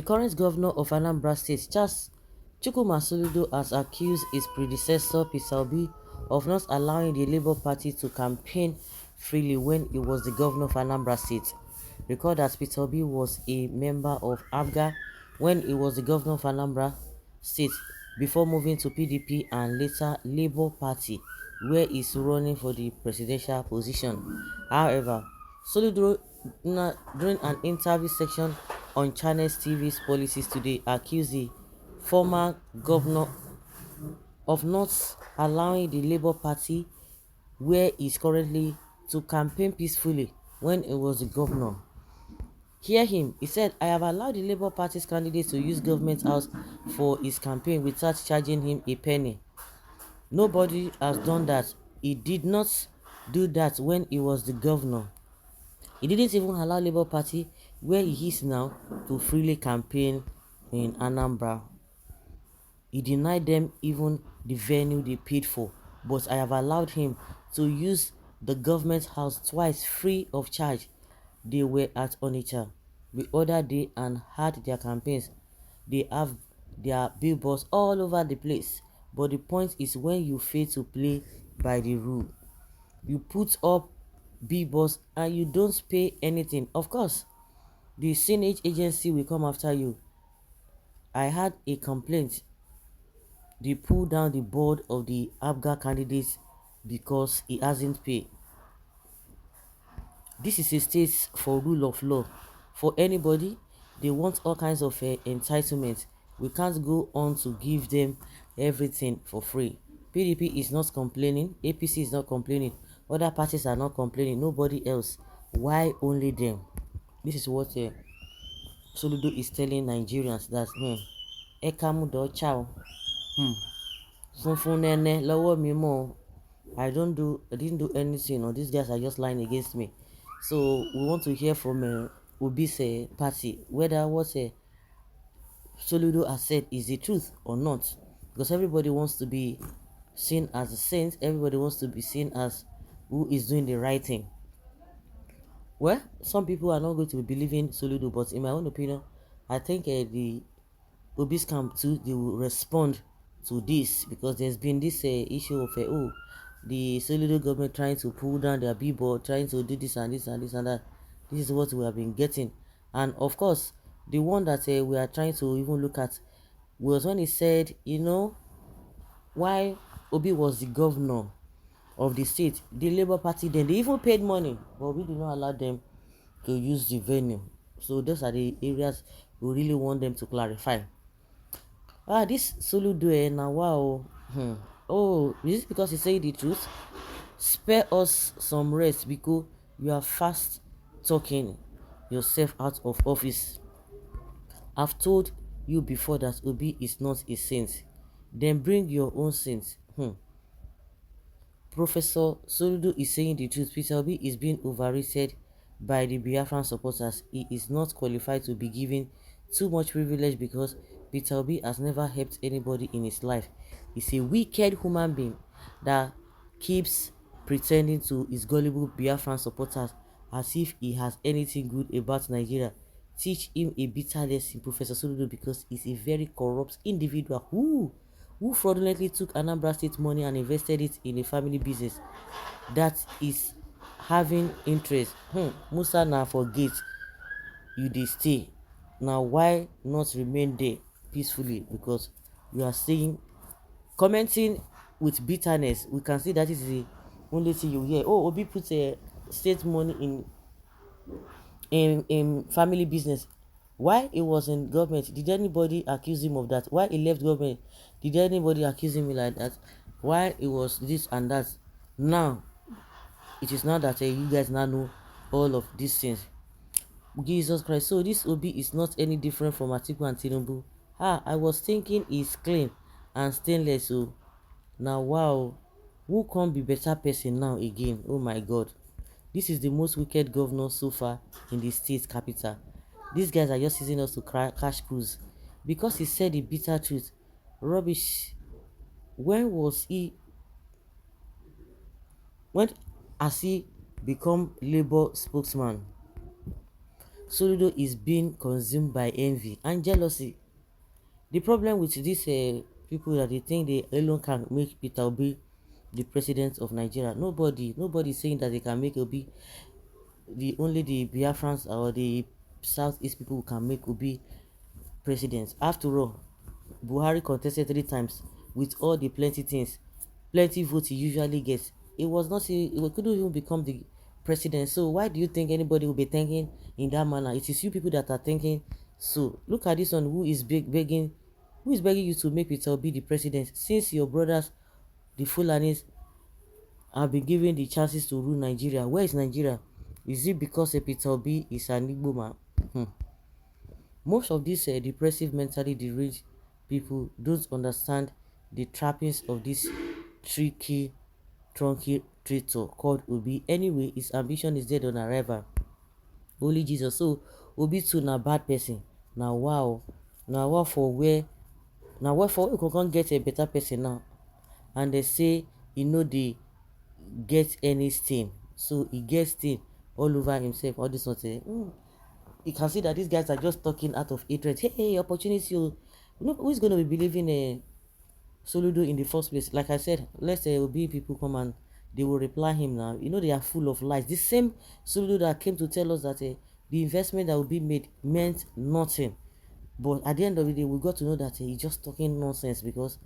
The current governor of Anambra State, Charles Chukwuma Soludo, has accused his predecessor Peter Obi of not allowing the Labour Party to campaign freely when he was the governor of Anambra State. Recall that Peter Obi was a member of ABGA when he was the governor of Anambra State before moving to PDP and later Labour Party, where he is running for the presidential position. However, Soludo, during an interview section on Channels TV's Policies Today, accused the former governor of not allowing the Labour Party, where he is currently, to campaign peacefully when he was the governor. Hear him. He said, "I have allowed the Labour Party's candidate to use government house for his campaign without charging him a penny. Nobody has done that. He did not do that when he was the governor. He didn't even allow Labour Party, where he is now, to freely campaign in Anambra. He denied them even the venue they paid for, but I have allowed him to use the government house twice free of charge. They were at Onitsha the other day and had their campaigns. They have their billboards all over the place. But the point is, when you fail to play by the rule, you put up billboards and you don't pay anything. Of course, the Senate agency will come after you. I had a complaint. They pulled down the board of the ABGA candidates because he hasn't paid. This is a state for rule of law. For anybody, they want all kinds of entitlements. We can't go on to give them everything for free. PDP is not complaining. APC is not complaining. Other parties are not complaining. Nobody else. Why only them? This is what Soludo is telling Nigerians. That Ekamudo Chow. Funfun nene lower me more. I didn't do anything, or these guys are just lying against me. So we want to hear from Obi'S party whether what Soludo has said is the truth or not, because everybody wants to be seen as a saint. Everybody wants to be seen as who is doing the right thing. Well, some people are not going to be believing Soludo, but in my own opinion, I think the Obi'S camp too, they will respond to this, because there's been this issue of the Soludo government trying to pull down their billboard, trying to do this and this and this and that. This is what we have been getting. And of course, the one that we are trying to even look at was when he said, why Obi was the governor of the state, the Labour Party, then they even paid money, but we did not allow them to use the venue. So those are the areas we really want them to clarify. This Soludo now, wow. Oh, is it because he's saying the truth? Spare us some rest, because you are fast talking yourself out of office. I've told you before that Obi is not a saint. Then bring your own saints. Professor Soludo is saying the truth. Peter Obi is being overrated by the Biafran supporters. He is not qualified to be given too much privilege, because Peter Obi has never helped anybody in his life. He's a wicked human being that keeps pretending to his gullible Biafran supporters as if he has anything good about Nigeria. Teach him a bitter lesson, Professor Soludo, because he's a very corrupt individual who fraudulently took Anambra State money and invested it in a family business that is having interest. Musa na forget you dey stay. Now why not remain there peacefully? Because you are saying, commenting with bitterness. We can see that is the only thing you hear. Oh, Obi put state money in family business. Why he was in government, did anybody accuse him of that? Why he left government, did anybody accuse him like that? Why he was this and that? Now it is now that you guys now know all of these things. Jesus Christ. So this Obi is not any different from Atiku and Tinubu. I was thinking he's clean and stainless. So now, wow, who can be better person now again? Oh my God, this is the most wicked governor so far in the state capital. These guys are just using us to cash cruise, because he said the bitter truth. Rubbish. When has he become Labour spokesman? Soludo is being consumed by envy and jealousy. The problem with these people that they think they alone can make Peter Obi the president of Nigeria. Nobody is saying that they can make Obi the Biafrans or the Southeast people who can make Obi president. After all, Buhari contested 3 times with all the plenty votes he usually gets. It was not he couldn't even become the president. So why do you think anybody will be thinking in that manner? It is you people that are thinking. So look at this one who is begging you to make Peter Obi the president since your brothers, the Fulanis, have been given the chances to rule Nigeria. Where is Nigeria? Is it because Peter Obi is an Igbo man? Most of these depressive, mentally deranged people don't understand the trappings of this tricky, trunky traitor called Obi. Anyway, his ambition is dead on arrival. Holy Jesus. So, Obi too na bad person. Now wow. Now wow for where? Now where for we can get a better person now? And they say, they get any stain. So, he gets stain all over himself. All this one say, you can see that these guys are just talking out of hatred. Hey, opportunity. Who's going to be believing Soludo in the first place? Like I said, let's say be people come and they will reply him now. They are full of lies. The same Soludo that came to tell us that the investment that will be made meant nothing. But at the end of the day, we got to know that he's just talking nonsense because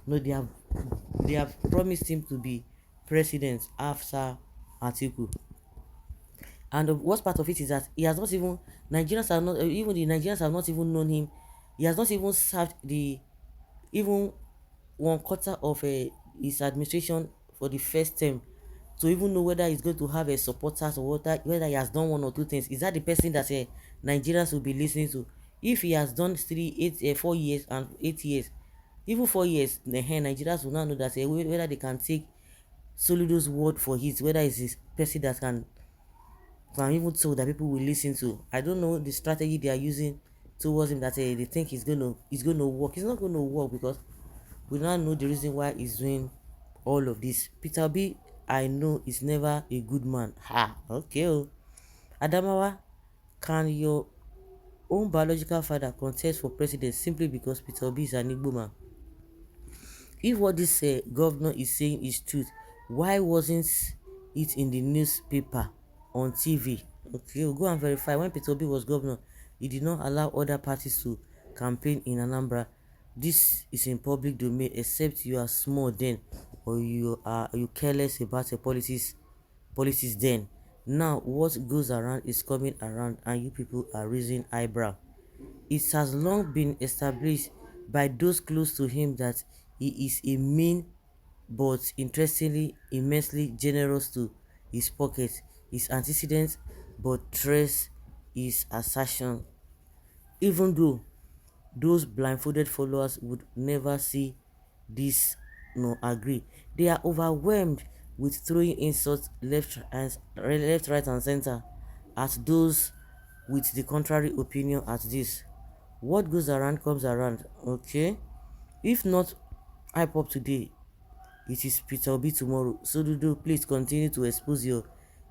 they have promised him to be president after Atiku. And the worst part of it is that he has not even Nigerians have not even the Nigerians have not even known him. He has not even served the even 1/4 of his administration for the first term to even know whether he's going to have a supporters or whether he has done 1 or 2 things. Is that the person that Nigerians will be listening to? If he has done 4 years and 8 years, even 4 years, Nigerians will now know that whether they can take Soludo's word for his, whether it's his person that can even so that people will listen to. I don't know the strategy they are using towards him that they think he's gonna work. It's not gonna work because we now know the reason why he's doing all of this. Peter B, I know is never a good man. Ha, okay. Adamawa, can your own biological father contest for president simply because Peter B is an Igbo man? If what this governor is saying is truth, why wasn't it in the newspaper, on TV? Okay, we'll go and verify. When Peter Obi was governor, he did not allow other parties to campaign in Anambra. This is in public domain, except you are small then, or you careless about the policies then. Now what goes around is coming around, and you people are raising eyebrow. It has long been established by those close to him that he is a mean but interestingly immensely generous to his pocket. His antecedents but trace his assertion, even though those blindfolded followers would never see this nor agree. They are overwhelmed with throwing insults left, right, and center at those with the contrary opinion at this. What goes around comes around, okay? If not hype up today, it is Peter Obi tomorrow. So please continue to expose your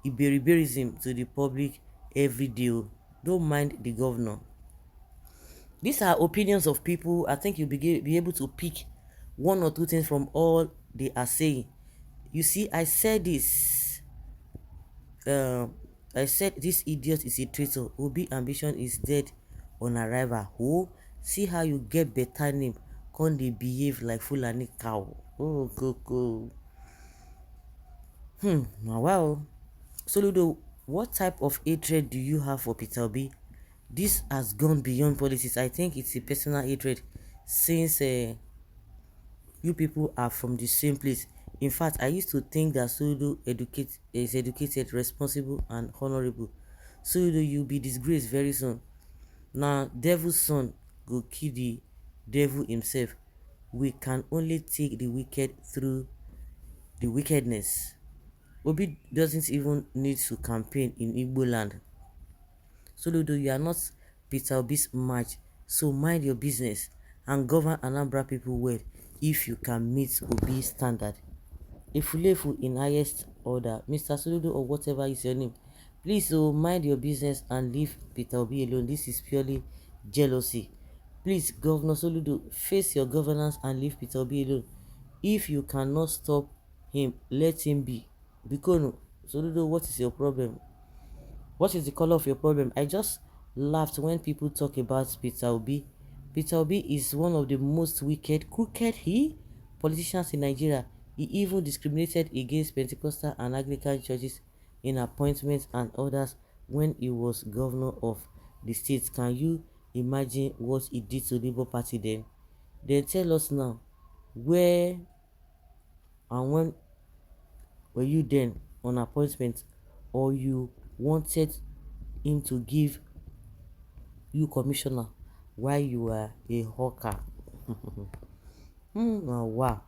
Iberiberism to the public every day. Don't mind the governor. These are opinions of people. I think you'll be able to pick 1 or 2 things from all they are saying. You see, I said this. I said this idiot is a traitor. Obi ambition is dead on arrival. Oh, see how you get better name. Can't they behave like Fulani cow? Oh, go. Wow. Soludo, what type of hatred do you have for Peter Obi? This has gone beyond politics. I think it's a personal hatred since you people are from the same place. In fact, I used to think that Soludo is educated, responsible, and honorable. Soludo, you'll be disgraced very soon. Now, devil's son go kill the devil himself. We can only take the wicked through the wickedness. Obi doesn't even need to campaign in Igbo land. Soludo, you are not Peter Obi's match, so mind your business and govern Anambra people well if you can meet Obi's standard. A Fulefu in highest order, Mr. Soludo or whatever is your name, Please, oh, mind your business and leave Peter Obi alone. This is purely jealousy. Please, Governor Soludo, face your governance and leave Peter Obi alone. If you cannot stop him, let him be. Bikono, Soludo, what is your problem? What is the color of your problem? I just laughed when people talk about Peter Obi. Peter Obi is one of the most wicked, crooked politicians in Nigeria. He even discriminated against Pentecostal and Anglican churches in appointments and others when he was governor of the state. Can you imagine what he did to the Labour Party then? Then tell us now, where and when were you then on appointment, or you wanted him to give you commissioner while you were a hawker? Wow.